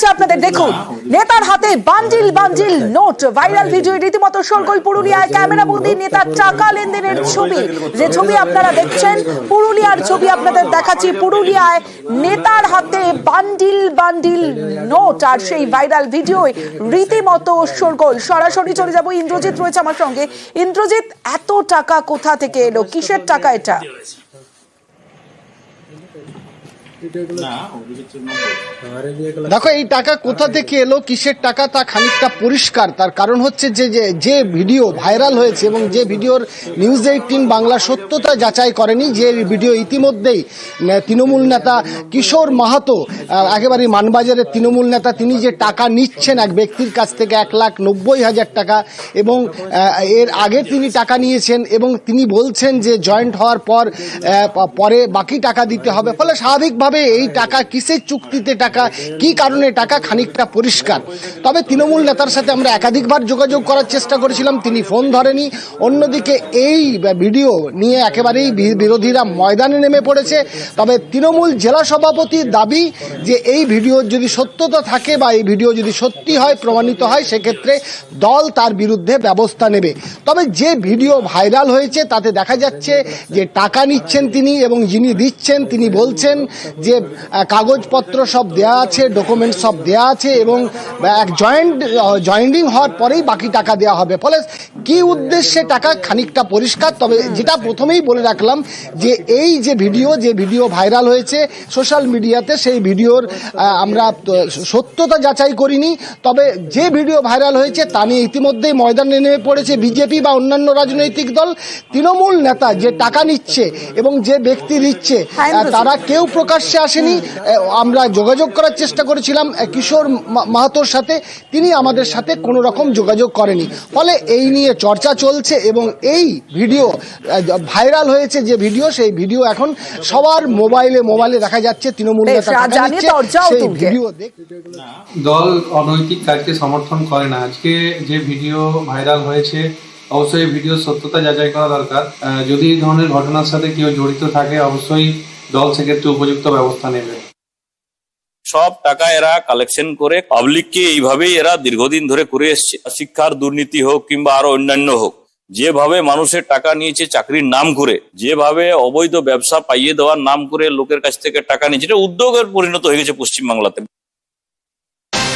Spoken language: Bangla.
হচ্ছে আপনাদের, দেখুন নেতার হাতে bundle bundle note. Viral video রীতিমতো শোরগোল পুরুলিয়ায়। ক্যামেরা বন্দি নেতার টাকা লেনদেনের ছবি, যে ছবি আপনারা দেখছেন পুরুলিয়ার ছবি আপনাদের দেখাচ্ছি। পুরুলিয়ায় নেতার হাতে বান্ডিল বান্ডিল নোট আর সেই ভাইরাল ভিডিও রীতিমতো শোরগোল। সরাসরি চলে যাব, ইন্দ্রজিৎ রয়েছে আমার সঙ্গে। ইন্দ্রজিৎ, এত টাকা কোথা থেকে এলো? কিসের টাকা এটা? দেখো, এই টাকা কোথা থেকে এলো, কিসের টাকা, তা খানিকটা পরিষ্কার। তার কারণ হচ্ছে যে ভিডিও ভাইরাল হয়েছে এবং যে ভিডিওর নিউজ 18 বাংলা সত্যতা যাচাই করেনি, যে ভিডিও ইতিমধ্যেই তৃণমূল নেতা কিশোর মাহাতো, একেবারে মানবাজারের তৃণমূল নেতা, তিনি যে টাকা নিচ্ছেন এক ব্যক্তির কাছ থেকে 1,90,000 টাকা, এবং এর আগে তিনি টাকা নিয়েছেন এবং তিনি বলছেন যে জয়েন্ট হওয়ার পরে বাকি টাকা দিতে হবে। ফলে স্বাভাবিকভাবে এই টাকা কিসের চুক্তিতে টাকা, কি কারণে টাকা, খানিকটা পরিষ্কার। তবে তৃণমূল নেতার সাথে আমরা একাধিকবার যোগাযোগ করার চেষ্টা করেছিলাম, তিনি ফোন ধরেনি। অন্যদিকে এই ভিডিও নিয়ে একেবারেই বিরোধীরা ময়দানে নেমে পড়েছে। তবে তৃণমূল জেলা সভাপতির দাবি যে এই ভিডিওর যদি সত্যতা থাকে বা এই ভিডিও যদি সত্যি হয়, প্রমাণিত হয়, সেক্ষেত্রে দল তার বিরুদ্ধে ব্যবস্থা নেবে। তবে যে ভিডিও ভাইরাল হয়েছে তাতে দেখা যাচ্ছে যে টাকা নিচ্ছেন তিনি, এবং যিনি দিচ্ছেন তিনি বলছেন যে কাগজপত্র সব দেয়া আছে, ডকুমেন্ট সব দেয়া আছে, এবং এক জয়েন্টিং হওয়ার পরেই বাকি টাকা দেওয়া হবে। ফলে কি উদ্দেশ্যে টাকা, খানিকটা পরিষ্কার। তবে যেটা প্রথমেই বলে রাখলাম, যে এই যে ভিডিও ভাইরাল হয়েছে সোশ্যাল মিডিয়াতে, সেই ভিডিওর আমরা সত্যতা যাচাই করিনি। তবে যে ভিডিও ভাইরাল হয়েছে তা নিয়ে ইতিমধ্যেই ময়দানে নেমে পড়েছে বিজেপি বা অন্যান্য রাজনৈতিক দল। তৃণমূল নেতা যে টাকা নিচ্ছে এবং যে ব্যক্তি দিচ্ছে, তারা কেউ প্রকাশ্যে আসেনি। আমরা যোগাযোগ করার চেষ্টা করেছিলাম কিশোর মাহাতোর সাথে, তিনি আমাদের সাথে কোনো রকম যোগাযোগ করেনি। ফলে এই নিয়ে চর্চা চলছে এবং এই ভিডিও ভাইরাল হয়েছে, যে ভিডিও, সেই ভিডিও এখন সবার মোবাইলে দেখা যাচ্ছে। তৃণমূল নেতা সেই ভিডিও দল অনৈতিক কাজকে সমর্থন করে না। আজকে যে ভিডিও ভাইরাল হয়েছে, অবশ্যই ভিডিও সত্যতা যাচাই করা দরকার। যদি এই ধরনের ঘটনার সাথে কেউ জড়িত থাকে, অবশ্যই দল সেক্ষেত্রে উপযুক্ত ব্যবস্থা নেবে। সব টাকা এরা কালেকশন করে পাবলিককে এইভাবেই এরা দীর্ঘদিন ধরে করে এসছে। শিক্ষার দুর্নীতি হোক কিংবা আরো অন্যান্য হোক, যেভাবে মানুষের টাকা নিয়েছে চাকরির নাম করে, যেভাবে অবৈধ ব্যবসা পাইয়ে দেওয়ার নাম করে লোকের কাছ থেকে টাকা নিয়েছে, এটা উদ্যোগের পরিণত হয়ে গেছে পশ্চিমবাংলাতে।